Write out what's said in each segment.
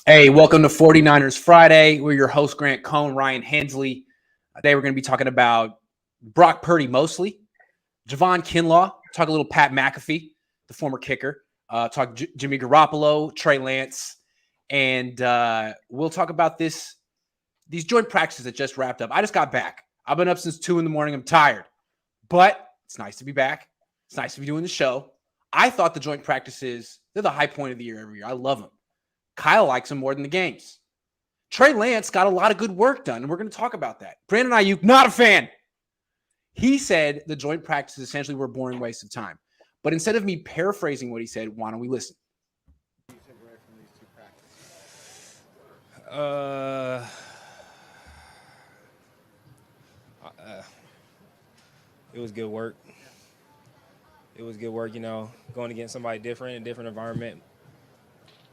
Hey, welcome to 49ers Friday. We're your host, Cohn and Ryan Hensley. Today we're going to be talking about Brock Purdy mostly, Javon Kinlaw, talk a little Pat McAfee, the former kicker, talk Jimmy Garoppolo, Trey Lance, and we'll talk about these joint practices that just wrapped up. I just got back. I've been up since 2 a.m. I'm tired, but it's nice to be back. It's nice to be doing the show. I thought the joint practices, they're the high point of the year every year. I love them. Kyle likes him more than the games. Trey Lance got a lot of good work done, and we're going to talk about that. Brandon Aiyuk, not a fan. He said the joint practices essentially were a boring waste of time. But instead of me paraphrasing what he said, why don't we listen? It was good work. It was good work, going against somebody different, a different environment.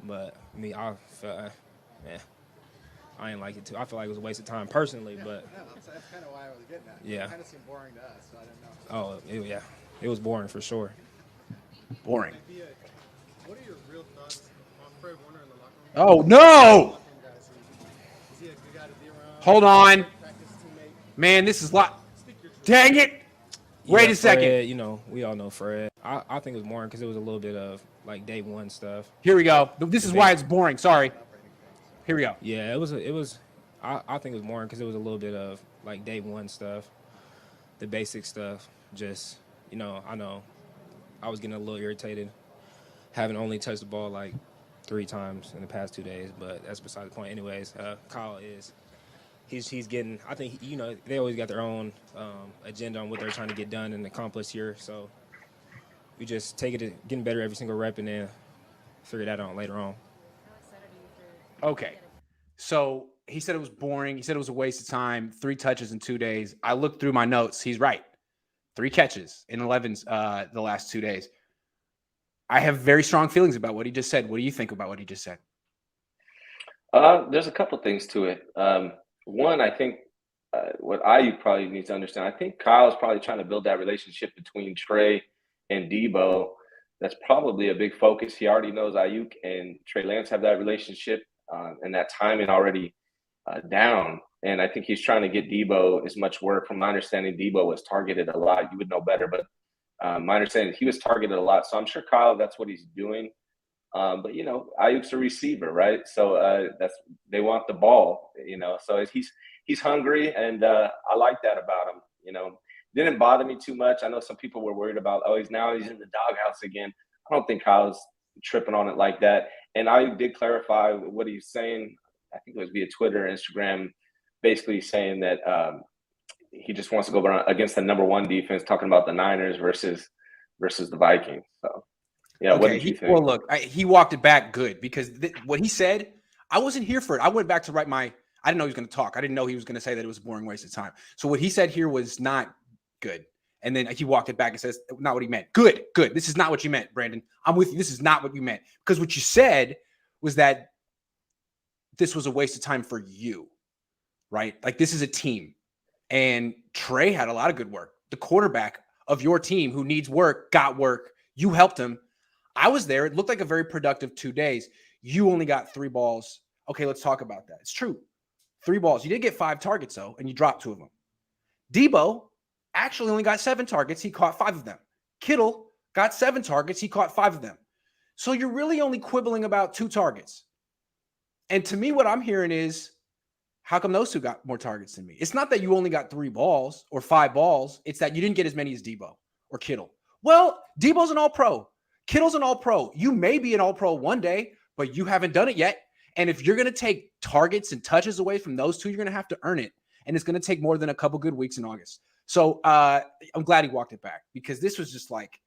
But me, I felt, I ain't like it too. I feel like it was a waste of time personally, but no, that's kind of why I was getting at. Yeah, it kind of seemed boring to us, so I didn't know. It was boring for sure. Boring. What are your real thoughts on Fred Warner in the locker room? Oh no! Is he a good guy to be around? Hold on, Practice teammate? man. This is Dang it! Wait a second. Fred, we all know Fred. I think it was boring because it was a little bit of like day one stuff. Here we go. This is why it's boring. Sorry. Here we go. Yeah, it was. I think it was boring because it was a little bit of like day one stuff, the basic stuff. Just I know I was getting a little irritated, having only touched the ball like 3 times in the past 2 days. But that's beside the point. Anyways, Kyle is. He's getting. I think they always got their own agenda on what they're trying to get done and accomplish here. So we just take it to getting better every single rep and then figure that out later on. Okay, so he said it was boring. He said it was a waste of time. 3 touches in 2 days. I looked through my notes. He's right. 3 catches in 11's the last 2 days. I have very strong feelings about what he just said. What do you think about what he just said? There's a couple things to it. One, I think what Aiyuk probably needs to understand, I think Kyle's probably trying to build that relationship between Trey and Debo. That's probably a big focus. He already knows Aiyuk and Trey Lance have that relationship and that timing already down. And I think he's trying to get Debo as much work. From my understanding, Debo was targeted a lot. You would know better, but my understanding, he was targeted a lot. So I'm sure Kyle, that's what he's doing. But Aiyuk's a receiver, right? So they want the ball, So he's hungry, and I like that about him. Didn't bother me too much. I know some people were worried about, he's in the doghouse again. I don't think Kyle's tripping on it like that. And I did clarify what he's saying. I think it was via Twitter, Instagram, basically saying that he just wants to go against the number 1 defense, talking about the Niners versus the Vikings. So. Yeah, okay. What did you think? Well, look, he walked it back good because what he said, I wasn't here for it. I went back to write I didn't know he was going to talk. I didn't know he was going to say that it was a boring waste of time. So what he said here was not good. And then he walked it back and says, not what he meant. Good. This is not what you meant, Brandon. I'm with you. This is not what you meant. Because what you said was that this was a waste of time for you, right? Like this is a team. And Trey had a lot of good work. The quarterback of your team who needs work, got work. You helped him. I was there. It looked like a very productive 2 days. You only got 3 balls. Okay, let's talk about that. It's true. 3 balls. You did get 5 targets, though, and you dropped 2 of them. Debo actually only got 7 targets. He caught 5 of them. Kittle got 7 targets. He caught 5 of them. So you're really only quibbling about 2 targets. And to me, what I'm hearing is, how come those 2 got more targets than me? It's not that you only got 3 balls or 5 balls. It's that you didn't get as many as Debo or Kittle. Well, Debo's an all-pro. Kittle's an all-pro. You may be an all-pro one day, but you haven't done it yet. And if you're going to take targets and touches away from those 2, you're going to have to earn it. And it's going to take more than a couple good weeks in August. So I'm glad he walked it back because this was just like,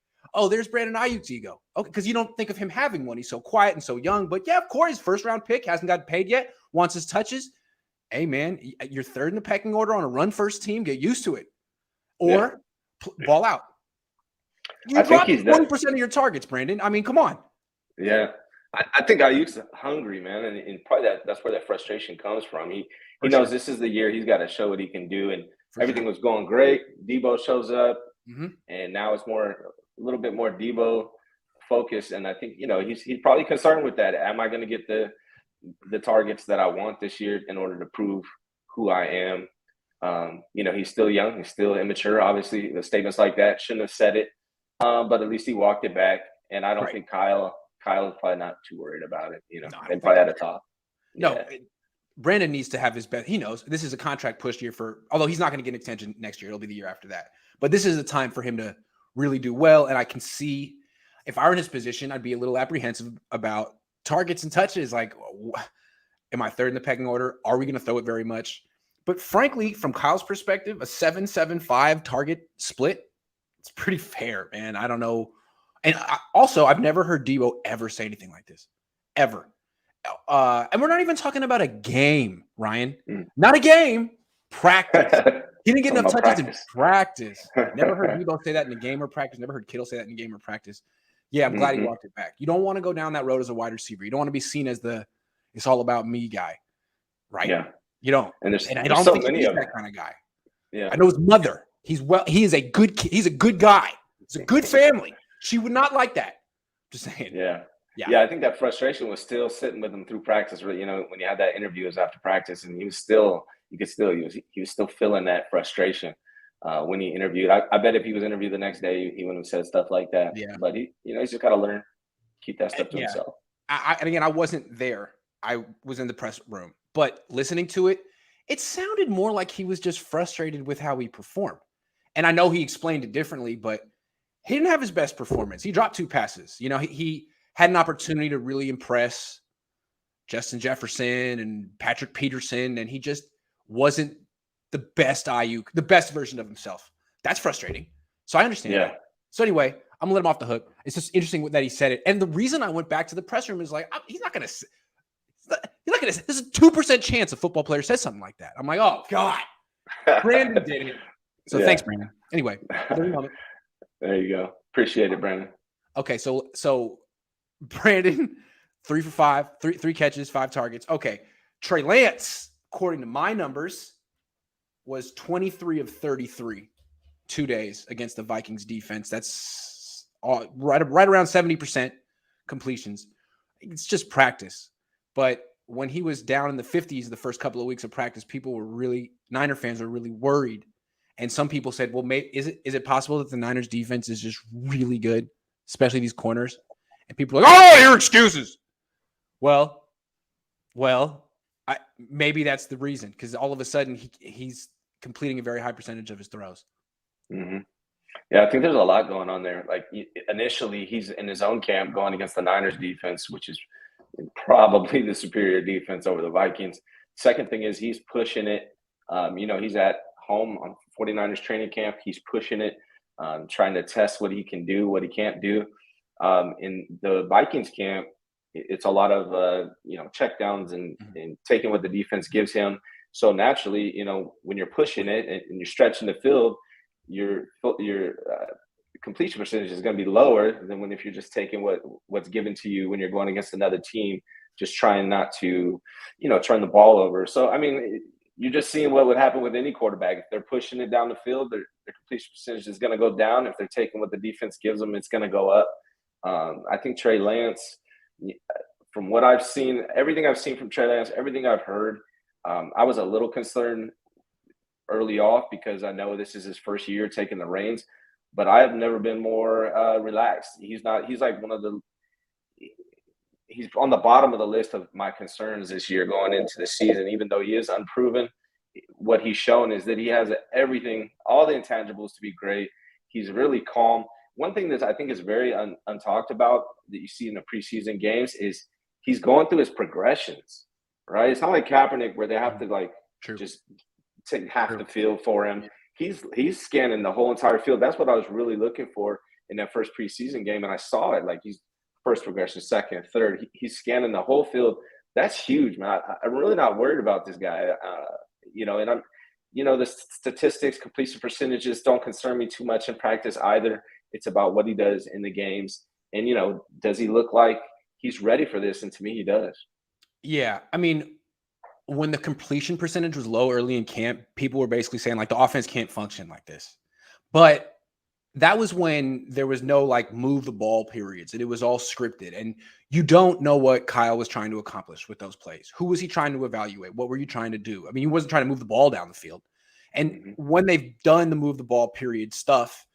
there's Brandon Aiyuk's ego. Okay, because you don't think of him having one. He's so quiet and so young. But yeah, of course, his first-round pick hasn't gotten paid yet, wants his touches. Hey, man, you're 3rd in the pecking order on a run-first team. Get used to it. Or ball out. You dropped 20% of your targets, Brandon. I mean, come on. Yeah. I think Aiyuk's hungry, man. And probably that's where that frustration comes from. He knows this is the year he's got to show what he can do. And everything was going great. Debo shows up. And now it's a little bit more Debo focused. And I think, he's probably concerned with that. Am I going to get the the targets that I want this year in order to prove who I am. He's still young. He's still immature. Obviously, the statements like that shouldn't have said it, but at least he walked it back. And I don't think Kyle is probably not too worried about it. No, they probably had a talk. No, Brandon needs to have his best. He knows this is a contract push year although he's not going to get an extension next year. It'll be the year after that. But this is a time for him to really do well. And I can see if I were in his position, I'd be a little apprehensive about targets and touches. Like, am I third in the pecking order? Are we going to throw it very much? But frankly, from Kyle's perspective, a 7-7-5 target split, it's pretty fair, man. I don't know. And I've never heard Debo ever say anything like this, ever. And we're not even talking about a game, Ryan. Not a game. Practice. He didn't get enough touches in practice. Never heard Debo say that in a game or practice. Never heard Kittle say that in a game or practice. Yeah, I'm glad he walked it back. You don't want to go down that road as a wide receiver. You don't want to be seen as the "it's all about me" guy, right? Yeah, you don't. And I don't think he's that kind of guy. Yeah, I know his mother. He is a good kid. He's a good guy. It's a good family. She would not like that. Just saying. Yeah. I think that frustration was still sitting with him through practice. When you had that interview, it was after practice, and he was still feeling that frustration when he interviewed. I bet if he was interviewed the next day, he wouldn't have said stuff like that. Yeah. But he's just got to learn, keep that stuff to himself. And again, I wasn't there. I was in the press room, but listening to it, it sounded more like he was just frustrated with how he performed. And I know he explained it differently, but he didn't have his best performance. He dropped 2 passes. He had an opportunity to really impress Justin Jefferson and Patrick Peterson, and he just wasn't the best Aiyuk, the best version of himself. That's frustrating. So I understand that. So anyway, I'm gonna let him off the hook. It's just interesting that he said it. And the reason I went back to the press room is like, he's not gonna. There's a 2% chance a football player says something like that. I'm like, oh God, Brandon did it. So thanks, Brandon. Anyway, there you go. Appreciate it, Brandon. Okay, so Brandon, 3 for 5, three catches, 5 targets. Okay, Trey Lance, according to my numbers, was 23 of 33 2 days against the Vikings defense. That's right around 70% completions. It's just practice. But when he was down in the 50s the first couple of weeks of practice, Niner fans were really worried. And some people said, well, is it possible that the Niners defense is just really good, especially these corners? And people are like, oh, your excuses. Well, maybe that's the reason, because all of a sudden he's completing a very high percentage of his throws. Mm-hmm. Yeah, I think there's a lot going on there. Like initially, he's in his own camp going against the Niners defense, which is probably the superior defense over the Vikings. Second thing is he's pushing it. He's at home on 49ers training camp. He's pushing it, trying to test what he can do, what he can't do. In the Vikings camp, it's a lot of check downs and taking what the defense gives him. So naturally, when you're pushing it and you're stretching the field, your completion percentage is going to be lower than if you're just taking what's given to you when you're going against another team, just trying not to, turn the ball over. So, I mean, you're just seeing what would happen with any quarterback. If they're pushing it down the field, their completion percentage is going to go down. If they're taking what the defense gives them, it's going to go up. I think Trey Lance, from what I've seen, everything I've seen from Trey Lance, everything I've heard, I was a little concerned early off because I know this is his first year taking the reins, but I have never been more relaxed. He's on the bottom of the list of my concerns this year going into the season, even though he is unproven. What he's shown is that he has everything, all the intangibles to be great. He's really calm. One thing that I think is very untalked about that you see in the preseason games is he's going through his progressions, right? It's not like Kaepernick where they have to just take half the field for him. He's scanning the whole entire field. That's what I was really looking for in that first preseason game, and I saw it. Like he's first progression, second, third. He's scanning the whole field. That's huge, man. I'm really not worried about this guy. And I'm, the statistics, completion percentages don't concern me too much in practice either. It's about what he does in the games. And, does he look like he's ready for this? And to me, he does. Yeah. I mean, when the completion percentage was low early in camp, people were basically saying like the offense can't function like this. But that was when there was no like move the ball periods, and it was all scripted. And you don't know what Kyle was trying to accomplish with those plays. Who was he trying to evaluate? What were you trying to do? I mean, he wasn't trying to move the ball down the field. And when they've done the move the ball period stuff,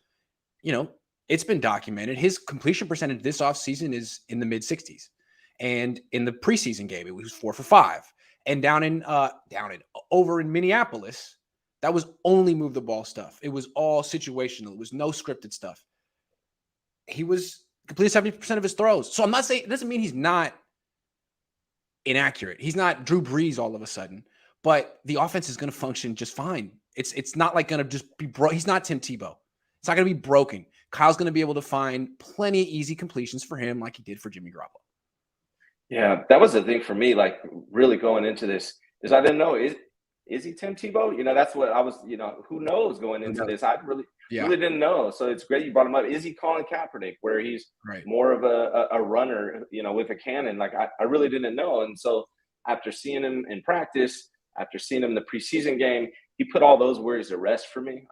it's been documented. His completion percentage this offseason is in the mid 60s. And in the preseason game, it was 4 for 5. And over in Minneapolis, that was only move the ball stuff. It was all situational. It was no scripted stuff. He was completed 70% of his throws. So I'm not saying, it doesn't mean he's not inaccurate. He's not Drew Brees all of a sudden, but the offense is going to function just fine. It's not like going to just be broke. He's not Tim Tebow. It's not going to be broken. Kyle's going to be able to find plenty of easy completions for him like he did for Jimmy Garoppolo. Yeah, that was the thing for me, like really going into this, is I didn't know, is he Tim Tebow? That's what I was, who knows going into this? I really didn't know. So it's great you brought him up. Is he Colin Kaepernick, where he's more of a runner, with a cannon? Like I really didn't know. And so after seeing him in practice, after seeing him in the preseason game, he put all those worries to rest for me.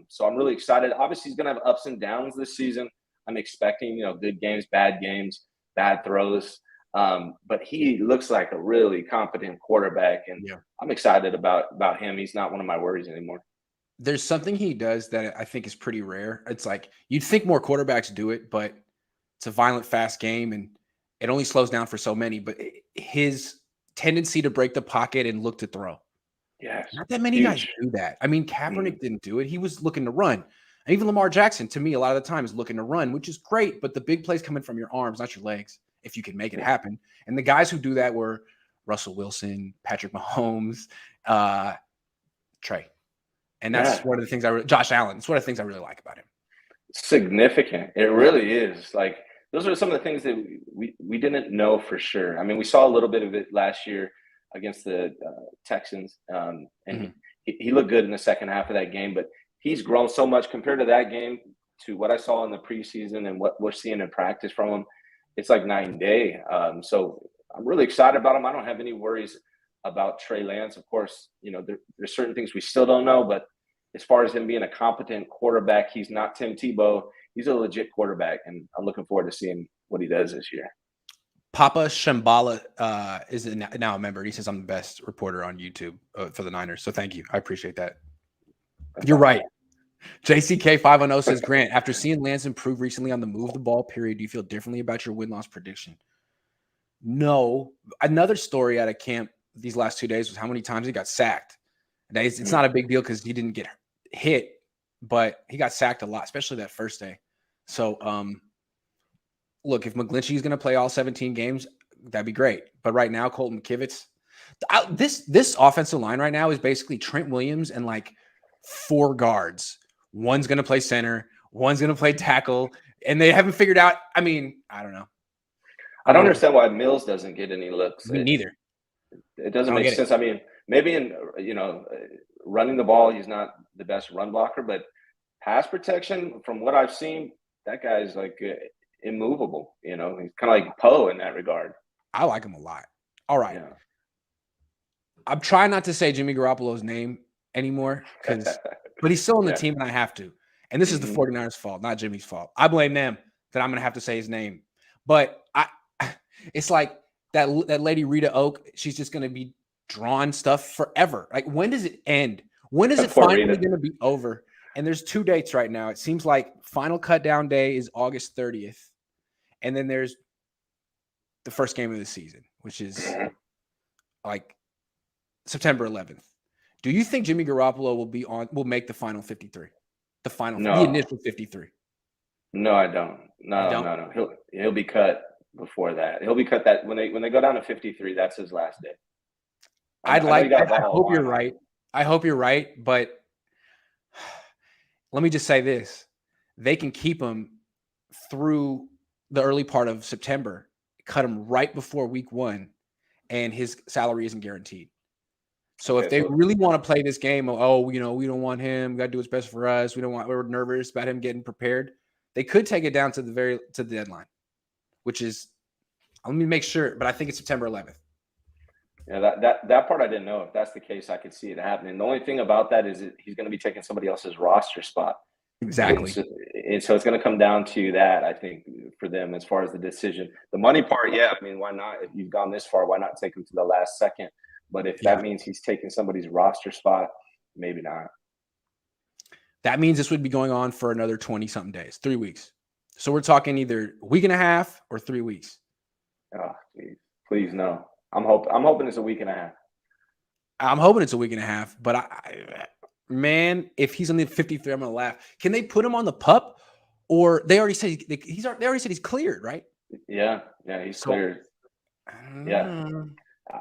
So I'm really excited. Obviously, he's going to have ups and downs this season. I'm expecting, good games, bad throws. But he looks like a really competent quarterback, and I'm excited about him. He's not one of my worries anymore. There's something he does that I think is pretty rare. It's like you'd think more quarterbacks do it, but it's a violent, fast game, and it only slows down for so many. But his tendency to break the pocket and look to throw. Yeah, not that many guys do that. I mean, Kaepernick didn't do it. He was looking to run. And even Lamar Jackson, to me, a lot of the time is looking to run, which is great. But the big plays coming from your arms, not your legs, if you can make it happen. And the guys who do that were Russell Wilson, Patrick Mahomes, Trey. And that's one of the things Josh Allen. It's one of the things I really like about him. Significant. It really is. Like, those are some of the things that we didn't know for sure. I mean, we saw a little bit of it last year against the Texans. And he looked good in the second half of that game, but he's grown so much compared to that game to what I saw in the preseason and what we're seeing in practice from him. It's like night and day. So I'm really excited about him. I don't have any worries about Trey Lance. Of course, there's certain things we still don't know, but as far as him being a competent quarterback, he's not Tim Tebow. He's a legit quarterback, and I'm looking forward to seeing what he does this year. Papa Shambhala is now a member. He says I'm the best reporter on YouTube for the Niners. So thank you. I appreciate that. You're right. JCK510 says, Grant, after seeing Lance improve recently on the move the ball period, do you feel differently about your win-loss prediction? No. Another story out of camp these last 2 days was how many times he got sacked. It's not a big deal because he didn't get hit, but he got sacked a lot, especially that first day. So, look, if McGlinchey is going to play all 17 games, that'd be great. But right now, Colton McKivitz, this offensive line right now is basically Trent Williams and like 4 guards. One's going to play center, one's going to play tackle, and they haven't figured out. I mean, I don't know. I don't understand why Mills doesn't get any looks. Me neither. It doesn't make sense. I mean, maybe in running the ball, he's not the best run blocker, but pass protection, from what I've seen, that guy's like immovable. He's kind of like Poe in that regard. I like him a lot. All right. Yeah. I'm trying not to say Jimmy Garoppolo's name anymore but he's still on the team and I have to. And this is the 49ers' fault, not Jimmy's fault. I blame them that I'm going to have to say his name. But it's like that lady Rita Oak, she's just going to be drawing stuff forever. Like, when does it end? When is it finally going to be over? And there's 2 dates right now. It seems like final cut down day is August 30th. And then there's the first game of the season, which is like September 11th. Do you think Jimmy Garoppolo will make the final 53? The initial 53? No, I don't. No. He'll be cut before that. He'll be cut that when they go down to 53, that's his last day. I hope you're right. I hope you're right, but let me just say this. They can keep him through the early part of September, cut him right before week 1, and his salary isn't guaranteed. So if they really want to play this game of, we don't want him, we got to do what's best for us, we're nervous about him getting prepared, they could take it down to the deadline, which is, let me make sure, but I think it's September 11th. Yeah, that part I didn't know. If that's the case, I could see it happening. The only thing about that is he's going to be taking somebody else's roster spot. Exactly. And so it's going to come down to that, I think, for them as far as the decision. The money part, yeah, I mean, why not? If you've gone this far, why not take him to the last second? But if that means he's taking somebody's roster spot, maybe not. That means this would be going on for another 20-something days, 3 weeks. So we're talking either a week and a half or 3 weeks. Oh, geez. Please, no. I'm hoping it's a week and a half. I'm hoping it's a week and a half, but man, if he's on the 53, I'm gonna laugh. Can they put him on the PUP, or they already said they already said he's cleared, right? Yeah, he's cleared. Yeah,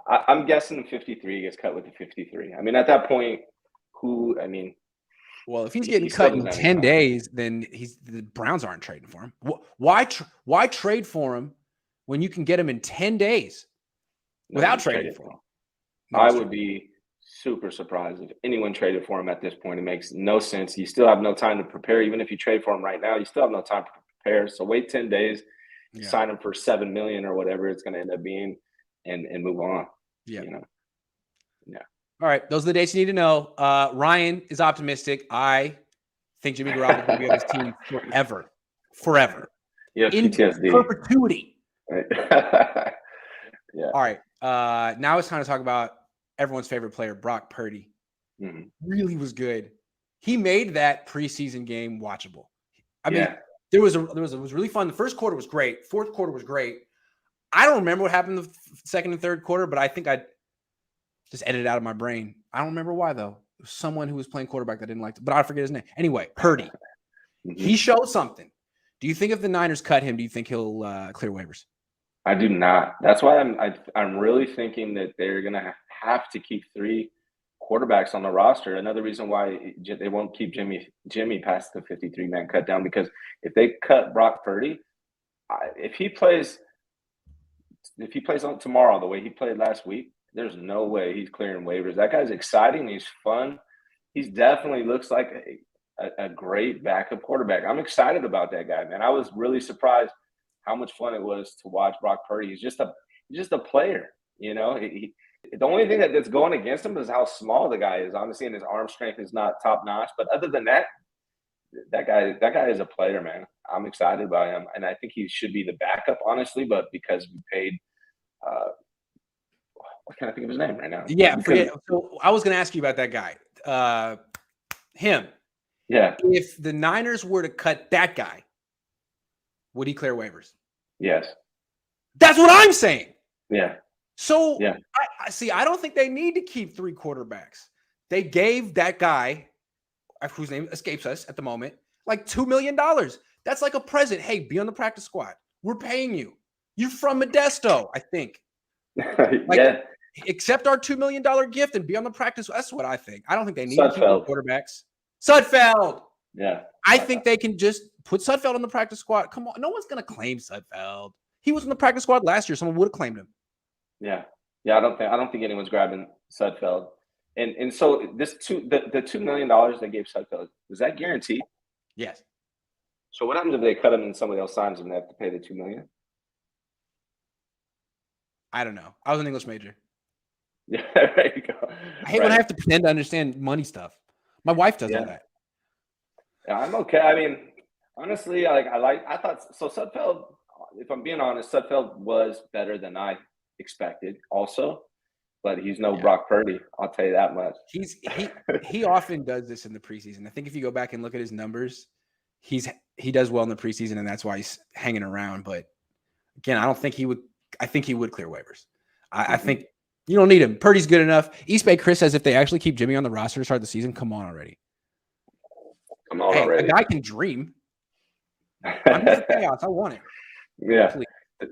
I'm guessing 53 gets cut with the 53. I mean, at that point, well, if he's getting cut in 10 days, then the Browns aren't trading for him. Why trade for him when you can get him in 10 days without trading for him? I would be super surprised if anyone traded for him at this point. It makes no sense. You still have no time to prepare. Even if you trade for him right now, you still have no time to prepare. So wait 10 days, sign him for $7 million or whatever it's going to end up being, and move on. Yeah. Yeah. All right. Those are the dates you need to know. Ryan is optimistic. I think Jimmy Garoppolo will be on his team forever. Yeah. In PTSD. perpetuity. Right. Yeah. All right. Now it's time to talk about everyone's favorite player, Brock Purdy. Mm-hmm. Really was good. He made that preseason game watchable. I mean, it was really fun. The first quarter was great. Fourth quarter was great. I don't remember what happened the second and third quarter, but I think I just edited it out of my brain. I don't remember why, though. It was someone who was playing quarterback that I didn't like, but I forget his name. Anyway, Purdy. He showed something. Do you think if the Niners cut him, do you think he'll clear waivers? I do not. That's why I'm really thinking that they're going to have to keep 3 quarterbacks on the roster. Another reason why they won't keep Jimmy past the 53-man cut down, because if they cut Brock Purdy, if he plays on tomorrow the way he played last week, there's no way he's clearing waivers. That guy's exciting. He's fun. He's definitely looks like a great backup quarterback. I'm excited about that guy, man. I was really surprised how much fun it was to watch Brock Purdy. He's just a player, you know. The only thing that's going against him is how small the guy is, honestly, and his arm strength is not top notch. But other than that, that guy is a player, man. I'm excited about him, and I think he should be the backup, honestly. But because we paid, what can I think of his name right now? Yeah, so I was going to ask you about that guy, him. Yeah. If the Niners were to cut that guy, would he clear waivers? Yes. That's what I'm saying. Yeah. So I see. I don't think they need to keep 3 quarterbacks. They gave that guy, whose name escapes us at the moment, like $2 million. That's like a present. Hey, be on the practice squad. We're paying you. You're from Modesto, I think. Accept our $2 million gift and be on the practice. That's what I think. I don't think they need to keep quarterbacks. Sudfeld. Yeah. I think they can just put Sudfeld on the practice squad. Come on. No one's going to claim Sudfeld. He was on the practice squad last year. Someone would have claimed him. Yeah. Yeah. I don't think anyone's grabbing Sudfeld. And so the $2 million they gave Sudfeld, was that guaranteed? Yes. So what happens if they cut him and somebody else signs him and they have to pay the $2 million? I don't know. I was an English major. Yeah, there you go. I hate when I have to pretend to understand money stuff. My wife does all that. Yeah, I'm okay. I mean, honestly, I thought so. Sudfeld, if I'm being honest, Sudfeld was better than I expected, also, but he's no Brock Purdy. I'll tell you that much. He often does this in the preseason. I think if you go back and look at his numbers, he does well in the preseason, and that's why he's hanging around. But again, I don't think he would. I think he would clear waivers. I think you don't need him. Purdy's good enough. East Bay Chris says if they actually keep Jimmy on the roster to start the season, come on already. A guy can dream. I'm here for chaos. I want it. Yeah. Please.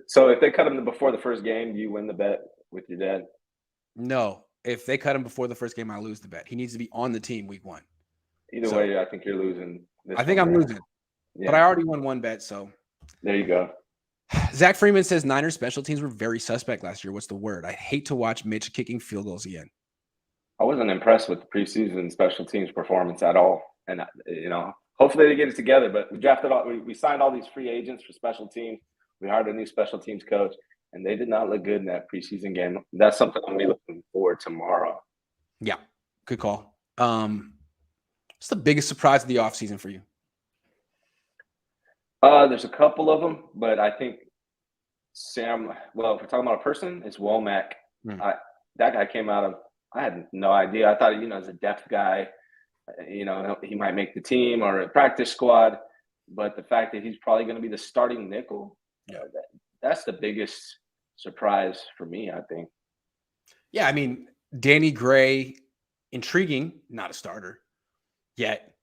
So if they cut him before the first game, do you win the bet with your dad? No. If they cut him before the first game, I lose the bet. He needs to be on the team week 1. Either way, I think you're losing. I think I'm losing. Yeah. But I already won 1 bet, so. There you go. Zach Freeman says Niners special teams were very suspect last year. What's the word? I hate to watch Mitch kicking field goals again. I wasn't impressed with the preseason special teams performance at all. And, hopefully they get it together. But we signed all these free agents for special teams. We hired a new special teams coach, and they did not look good in that preseason game. That's something I'm going to be looking forward to tomorrow. Yeah, good call. What's the biggest surprise of the offseason for you? There's a couple of them, but I think Sam. Well, if we're talking about a person, it's Womack. Hmm. That guy came out of. I had no idea. I thought, as a depth guy, he might make the team or a practice squad. But the fact that he's probably going to be the starting nickel, that's the biggest surprise for me, I think. Yeah, I mean, Danny Gray, intriguing, not a starter yet.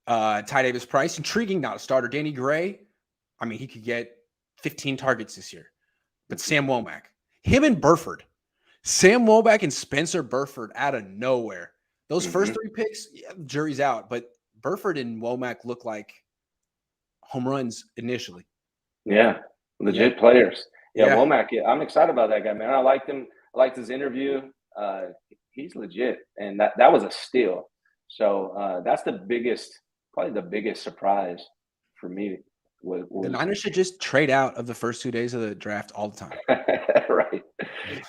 Ty Davis Price, intriguing, not a starter. Danny Gray, I mean, he could get 15 targets this year. But Sam Womack, him and Burford, Sam Womack and Spencer Burford out of nowhere. Those first 3 picks, jury's out. But Burford and Womack look like home runs initially. Yeah, legit players. Yeah, Womack, I'm excited about that guy, man. I liked him. I liked his interview. He's legit, and that was a steal. So that's probably the biggest surprise for me. The Niners should just trade out of the first 2 days of the draft all the time. Right.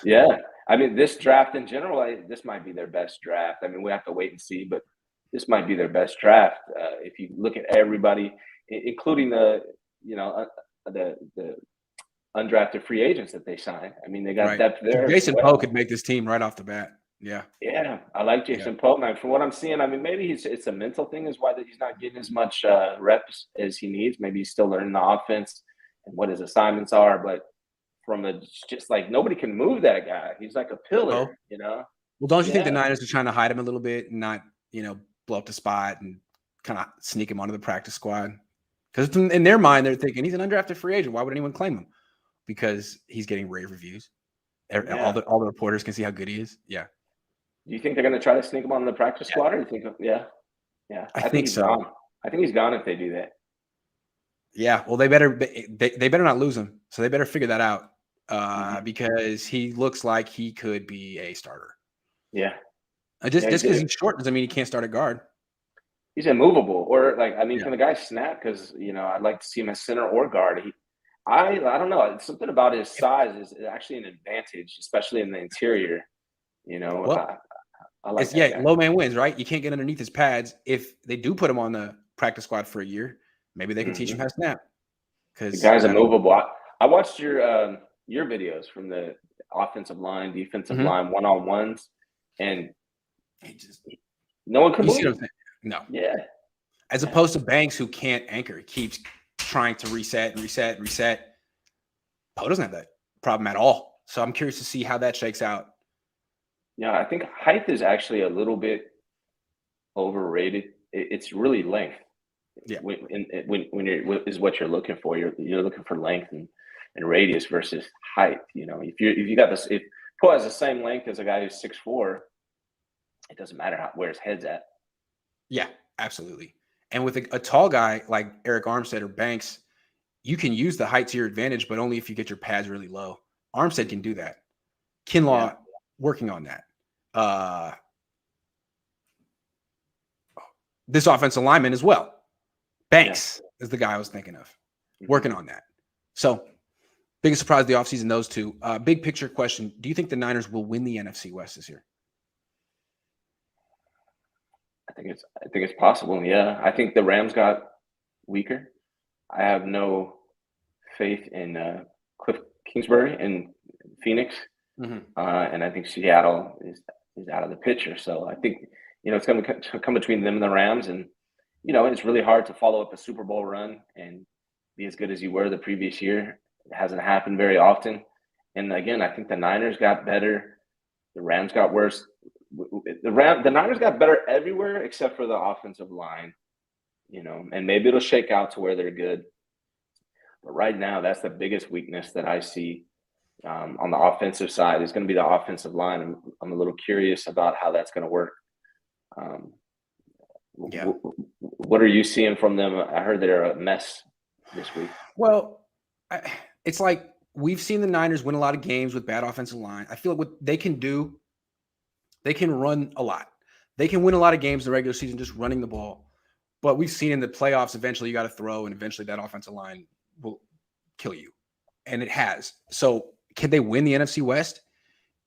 Yeah. I mean, this draft in general, this might be their best draft. I mean, we have to wait and see, but this might be their best draft. If you look at everybody, including the undrafted free agents that they signed. I mean, they got depth there. Jason Poe could make this team right off the bat. Yeah. Yeah. I like Jason Poe. Man, from what I'm seeing, I mean, maybe it's a mental thing is why that he's not getting as much reps as he needs. Maybe he's still learning the offense and what his assignments are. But just like nobody can move that guy. He's like a pillar, Well, don't you think the Niners are trying to hide him a little bit and not, blow up the spot and kind of sneak him onto the practice squad? Because in their mind, they're thinking he's an undrafted free agent. Why would anyone claim him? Because he's getting rave reviews. All the reporters can see how good he is. Yeah. Do you think they're going to try to sneak him on the practice squad, or you think? Yeah. I think so. Gone. I think he's gone if they do that. Yeah. Well, they better not lose him, so they better figure that out because he looks like he could be a starter. Yeah. Just because he's short doesn't mean he can't start at guard. He's immovable, or can the guy snap? Because I'd like to see him as center or guard. I don't know. Something about his size is actually an advantage, especially in the interior. I like that guy. Low man wins, right? You can't get underneath his pads. If they do put him on the practice squad for a year, maybe they can teach him how to snap. Because the guy's immovable. I watched your videos from the offensive line, defensive line, one-on-ones, and no one can move him. No. Yeah. As opposed to Banks, who can't anchor. He keeps trying to reset. Poe doesn't have that problem at all. So I'm curious to see how that shakes out. Yeah, I think height is actually a little bit overrated. It's really length. Yeah. When is what you're looking for. You're looking for length and radius versus height. If Poe has the same length as a guy who's 6'4", it doesn't matter where his head's at. Yeah, absolutely. And with a tall guy like Eric Armstead or Banks, you can use the height to your advantage, but only if you get your pads really low. Armstead can do that. Kinlaw working on that. This offensive lineman as well. Banks is the guy I was thinking of. Working on that. So, biggest surprise of the offseason, those two. Big picture question. Do you think the Niners will win the NFC West this year? I think it's possible. Yeah, I think the Rams got weaker. I have no faith in Cliff Kingsbury and Phoenix, and I think Seattle is out of the picture. So I think it's going to come between them and the Rams, and it's really hard to follow up a Super Bowl run and be as good as you were the previous year. It hasn't happened very often. And again, I think the Niners got better. The Rams got worse. The Niners got better everywhere except for the offensive line, and maybe it'll shake out to where they're good. But right now, that's the biggest weakness that I see on the offensive side is going to be the offensive line. I'm a little curious about how that's going to work. What are you seeing from them? I heard they're a mess this week. Well, it's like we've seen the Niners win a lot of games with bad offensive line. I feel like what they can do, they can run a lot. They can win a lot of games in the regular season just running the ball. But we've seen in the playoffs, eventually you got to throw, and eventually that offensive line will kill you. And it has. So can they win the NFC West?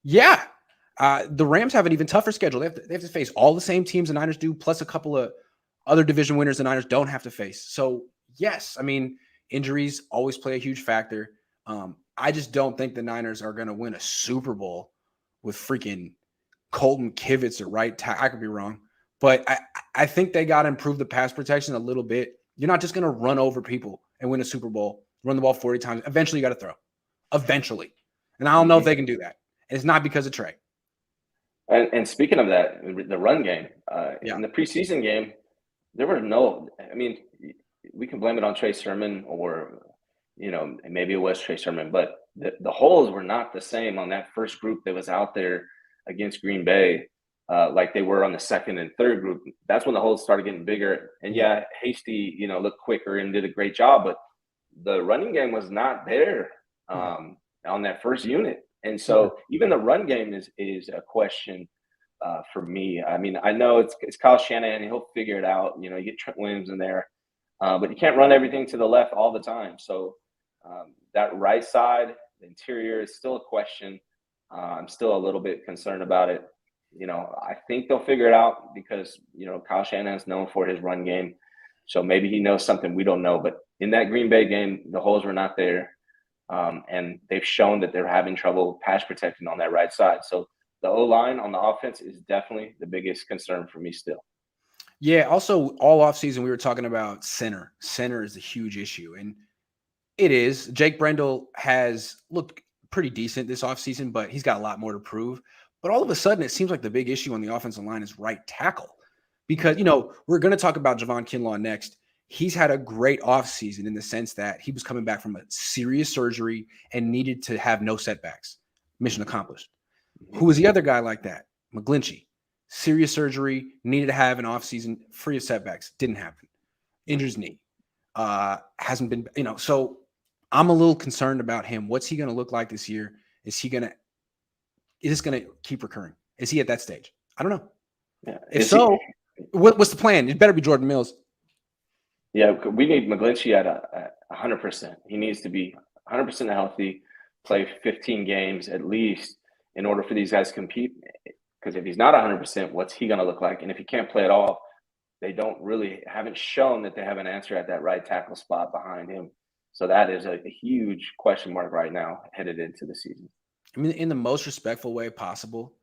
Yeah. The Rams have an even tougher schedule. They have to face all the same teams the Niners do, plus a couple of other division winners the Niners don't have to face. So, yes, I mean, Injuries always play a huge factor. I just don't think the Niners are going to win a Super Bowl with freaking Colton Kivitz at right tackle. I could be wrong, but I think they got to improve the pass protection a little bit. You're not just going to run over people and win a Super Bowl, run the ball 40 times. Eventually, you got to throw. Eventually. And I don't know if they can do that. And it's not because of Trey. And speaking of that, the run game, Yeah. in the preseason game, there were no – I mean, we can blame it on Trey Sermon or, maybe it was Trey Sermon, but the holes were not the same on that first group that was out there against Green Bay like they were on the second and third group. That's when the holes started getting bigger. And, Hasty, looked quicker and did a great job, but the running game was not there on that first unit. And so even the run game is a question for me. I mean, I know it's Kyle Shanahan. He'll figure it out. You get Trent Williams in there. But you can't run everything to the left all the time. So that right side, the interior is still a question. I'm still a little bit concerned about it. I think they'll figure it out because, Kyle Shanahan's known for his run game. So maybe he knows something we don't know. But in that Green Bay game, the holes were not there. And they've shown that they're having trouble pass protecting on that right side. So the O-line on the offense is definitely the biggest concern for me still. Yeah, also all offseason we were talking about center. Center is a huge issue, and it is. Jake Brendel has looked pretty decent this offseason, but he's got a lot more to prove. But all of a sudden, it seems like the big issue on the offensive line is right tackle because, we're going to talk about Javon Kinlaw next. He's had a great offseason in the sense that he was coming back from a serious surgery and needed to have no setbacks. Mission accomplished. Who was the other guy like that? McGlinchey. Serious surgery, needed to have an offseason free of setbacks. Didn't happen. Injured his knee. Hasn't been, so I'm a little concerned about him. What's he going to look like this year? Is this going to keep recurring? Is he at that stage? I don't know. Yeah. If so, what's the plan? It better be Jordan Mills. Yeah, we need McGlinchey at 100%. He needs to be 100% healthy, play 15 games at least in order for these guys to compete. Because if he's not 100%, what's he going to look like? And if he can't play at all, they haven't shown that they have an answer at that right tackle spot behind him. So that is a huge question mark right now headed into the season. I mean, in the most respectful way possible,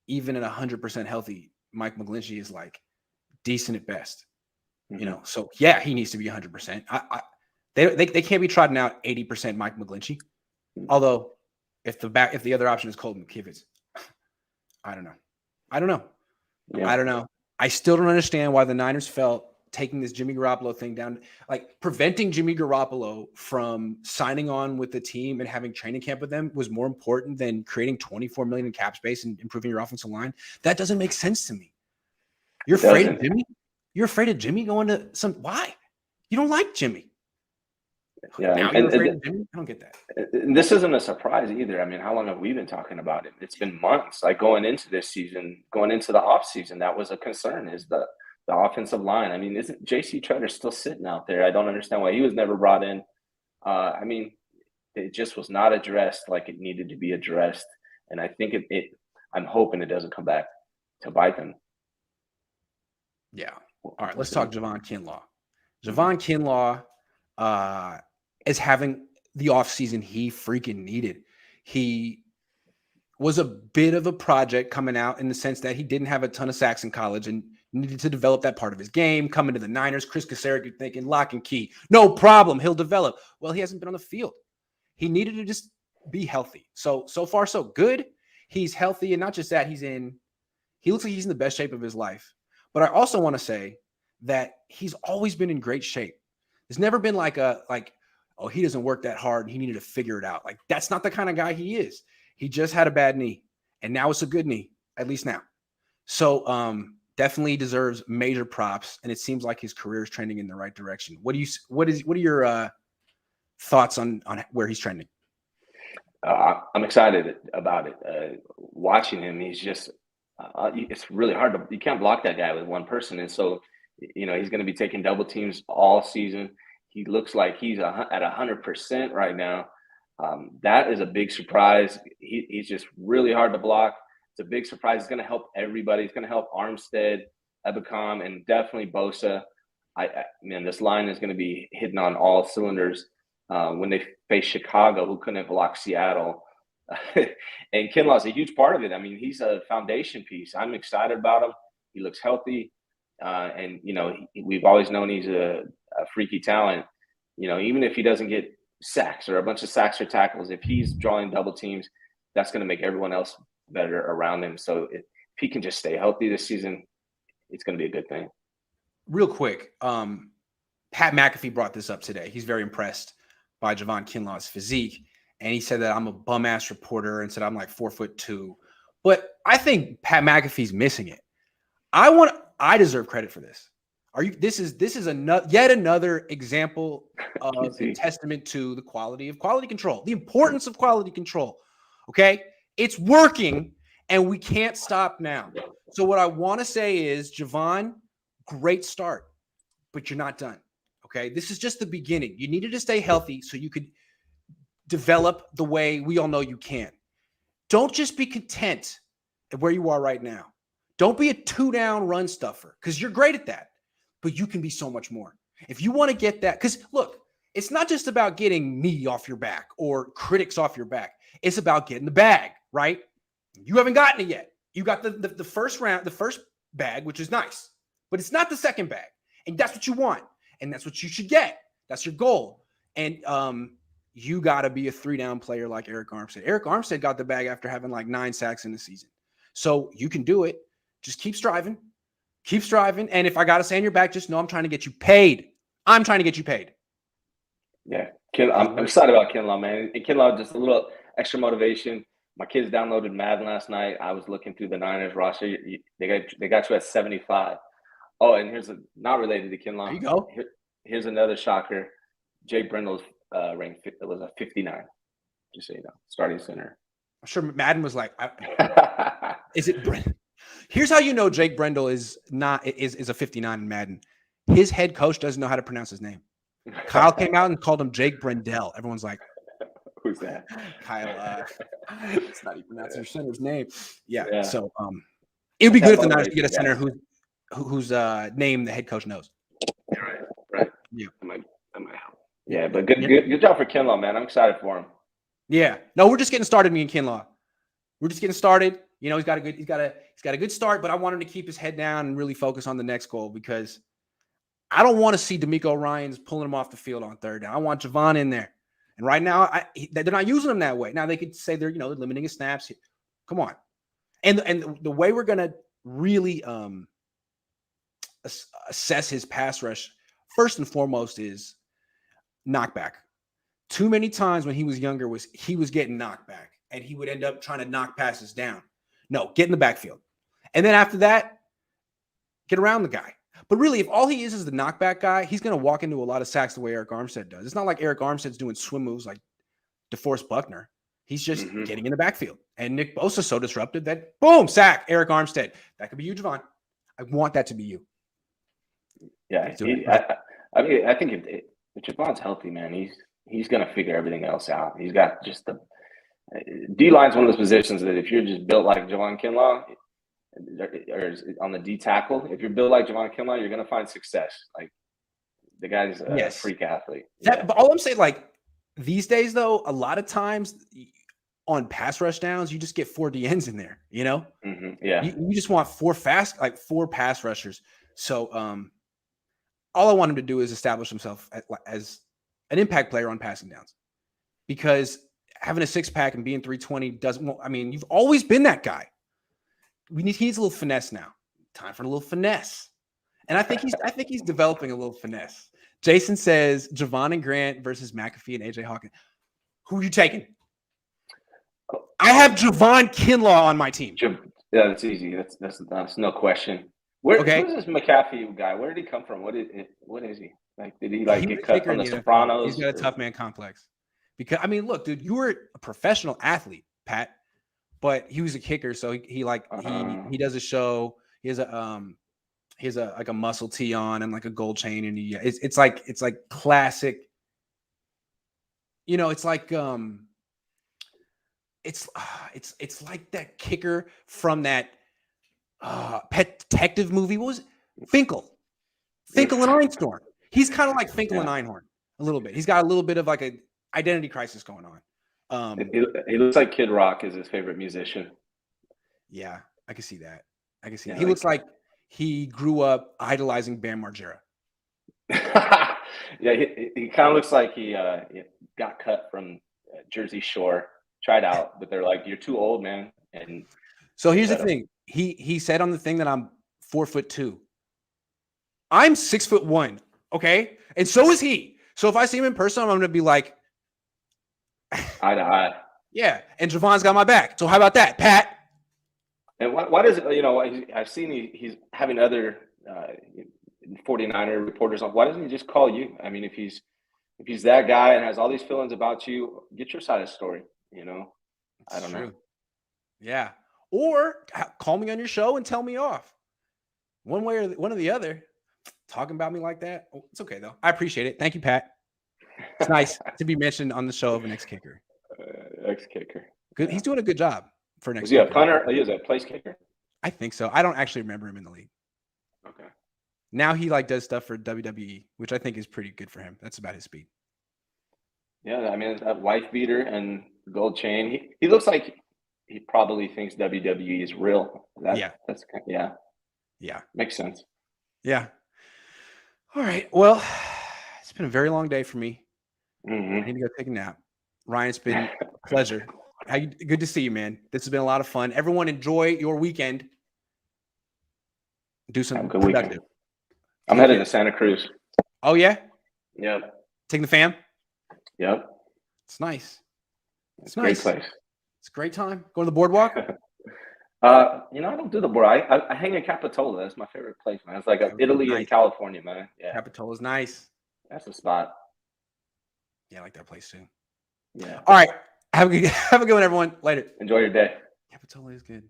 even at 100% healthy, Mike McGlinchey is like decent at best. So yeah, he needs to be 100%. They can't be trotting out 80% Mike McGlinchey. Although, if the other option is Colton Kivitz, I don't know. Yeah. I don't know. I still don't understand why the Niners felt taking this Jimmy Garoppolo thing down, like preventing Jimmy Garoppolo from signing on with the team and having training camp with them was more important than creating $24 million in cap space and improving your offensive line. That doesn't make sense to me. You're afraid of Jimmy? You're afraid of Jimmy going to why? You don't like Jimmy. Yeah, now you're afraid of Jimmy? I don't get that. This isn't a surprise either. I mean, how long have we been talking about it? It's been months. Like going into this season, going into the offseason, that was a concern, is the offensive line. I mean, isn't J.C. Treader still sitting out there? I don't understand why he was never brought in. I mean, it just was not addressed like it needed to be addressed. And I think I'm hoping it doesn't come back to bite them. Yeah. All right, let's talk Javon Kinlaw. Javon Kinlaw is having the offseason he freaking needed. He was a bit of a project coming out in the sense that he didn't have a ton of sacks in college and needed to develop that part of his game. Coming to the Niners, Chris Kaserik thinking lock and key. No problem, he'll develop. Well, he hasn't been on the field. He needed to just be healthy. So far, so good. He's healthy, and not just that, he looks like he's in the best shape of his life. But I also want to say that he's always been in great shape. There's never been oh, he doesn't work that hard and he needed to figure it out. Like, that's not the kind of guy he is. He just had a bad knee, and now it's a good knee, at least now. So definitely deserves major props, and it seems like his career is trending in the right direction. What are your thoughts on where he's trending? I'm excited about it. Watching him, he's just it's really hard you can't block that guy with one person, and so he's going to be taking double teams all season. He looks like he's at 100% right now. That is a big surprise. He's just really hard to block. It's a big surprise. It's going to help everybody. It's going to help Armstead, Ebicom, and definitely Bosa. Man, this line is going to be hitting on all cylinders. when they faced Chicago, who couldn't block Seattle. And Kinlaw's a huge part of it. I mean, he's a foundation piece. I'm excited about him. He looks healthy. And, we've always known he's a freaky talent. Even if he doesn't get sacks or a bunch of sacks or tackles, if he's drawing double teams, that's going to make everyone else better around him. So if he can just stay healthy this season, it's going to be a good thing. Real quick, Pat McAfee brought this up today. He's very impressed by Javon Kinlaw's physique. And he said that I'm a bum-ass reporter and said I'm like 4'2". But I think Pat McAfee's missing it. I deserve credit for this. This is yet another example of a testament to the quality of quality control, the importance of quality control. Okay? It's working, and we can't stop now. So what I want to say is, Javon, great start, but you're not done. Okay? This is just the beginning. You needed to stay healthy so you could develop the way we all know you can. Don't just be content at where you are right now. Don't be a 2-down run stuffer, because you're great at that, but you can be so much more. If you want to get that, because look, it's not just about getting me off your back or critics off your back. It's about getting the bag, right? You haven't gotten it yet. You got the first round, the first bag, which is nice, but it's not the second bag. And that's what you want. And that's what you should get. That's your goal. And you got to be a 3-down player like Arik Armstead. Arik Armstead got the bag after having like 9 sacks in the season. So you can do it. Just keep striving. Keep striving. And if I got to stay on your back, just know I'm trying to get you paid. I'm trying to get you paid. Yeah. I'm excited about Kinlaw, man. And Kinlaw, just a little extra motivation. My kids downloaded Madden last night. I was looking through the Niners roster. They got you at 75. Oh, and here's not related to Kinlaw. There you go. Here's another shocker. Jake Brindle's ranked was a 59. Just so you know, starting center. I'm sure Madden was like, is it Brindle? Here's how you know Jake Brindle is a 59 in Madden. His head coach doesn't know how to pronounce his name. Kyle came out and called him Jake Brindle. Everyone's like, who's that? Kyle, it's not even pronouncing your center's name. Yeah. So it would be good if the Niners get a center whose name the head coach knows. Right. Yeah. That might help. Yeah, but good job for Kinlaw, man. I'm excited for him. Yeah. No, we're just getting started, me and Kinlaw. We're just getting started. He's got a good start, but I want him to keep his head down and really focus on the next goal, because I don't want to see D'Amico Ryans pulling him off the field on third down. I want Javon in there. And right now, they're not using him that way. Now they could say they're limiting his snaps. Come on. And the way we're gonna really assess his pass rush, first and foremost, is knockback. Too many times when he was younger he was getting knocked back, and he would end up trying to knock passes down. No, get in the backfield. And then after that, get around the guy. But really, if all he is the knockback guy, he's going to walk into a lot of sacks the way Arik Armstead does. It's not like Arik Armstead's doing swim moves like DeForest Buckner. He's just getting in the backfield. And Nick Bosa's so disrupted that, boom, sack, Arik Armstead. That could be you, Javon. I want that to be you. Yeah. I think if Javon's healthy, man, he's going to figure everything else out. He's got just the D-line's one of those positions that if you're just built like Javon Kinlaw, or on the D tackle, if you're built like Javon Kinlaw, you're going to find success. Like, the guy's a freak athlete. But all I'm saying, like, these days, though, a lot of times on pass rush downs, you just get 4 DNs in there, Mm-hmm. Yeah. You just want 4 pass rushers. So all I want him to do is establish himself as an impact player on passing downs, because having a 6-pack and being 320 you've always been that guy. He needs a little finesse now. Time for a little finesse. And I think he's developing a little finesse. Jason says Javon and Grant versus McAfee and AJ Hawkins. Who are you taking? I have Javon Kinlaw on my team. Yeah, that's easy. That's no question. Who's this McAfee guy? Where did he come from? What is he? Like, did he get cut from the Sopranos? He's got a tough man complex. Because look, dude, you were a professional athlete, Pat, but he was a kicker, so he does a show. He has a muscle tee on and like a gold chain, and it's like classic. It's like it's like that kicker from that Pet Detective movie. What was it? Finkel and Einstorm. He's kind of like Finkel and Einhorn. A little bit. He's got a little bit of like a identity crisis going on. He looks like Kid Rock is his favorite musician. Yeah, I can see that. I can see Yeah, that. He looks like he grew up idolizing Bam Margera. Yeah, he kind of looks like he got cut from Jersey Shore, tried out, but they're like, "You're too old, man." And so here's the thing. He said on the thing that I'm 4'2". I'm 6'1". Okay, and so is he. So if I see him in person, I'm gonna be like, eye to eye. yeah. And Javon's got my back. So how about that, Pat? And why does it? I've seen he's having other 49er reporters on. Why doesn't he just call you? I mean, if he's that guy and has all these feelings about you, get your side of the story. I don't know. Yeah, or call me on your show and tell me off. One way or one or the other. Talking about me like that, it's okay though. I appreciate it. Thank you, Pat. It's nice to be mentioned on the show of an ex-kicker. Ex-kicker. Good. He's doing a good job for an ex-kicker. Is he a punter? He is a place kicker. I think so. I don't actually remember him in the league. Okay. Now he does stuff for WWE, which I think is pretty good for him. That's about his speed. Yeah, I mean that wife beater and gold chain. He looks like he probably thinks WWE is real. Yeah. Makes sense. Yeah. All right. Well, it's been a very long day for me. Mm-hmm. I need to go take a nap. Ryan, it's been a pleasure. Good to see you, man. This has been a lot of fun. Everyone enjoy your weekend. Do something productive. Weekend. I'm headed to Santa Cruz. Oh, yeah? Yep. Taking the fam? Yep. It's nice. It's nice. Great place. It's a great time. Going to the boardwalk? I don't do the board. I hang in Capitola. That's my favorite place, man. It's like Italy and California, man. Yeah. Capitola's nice. That's the spot. Yeah, I like that place too. Yeah. All right. Have a good one, everyone. Later. Enjoy your day. Capitola is good.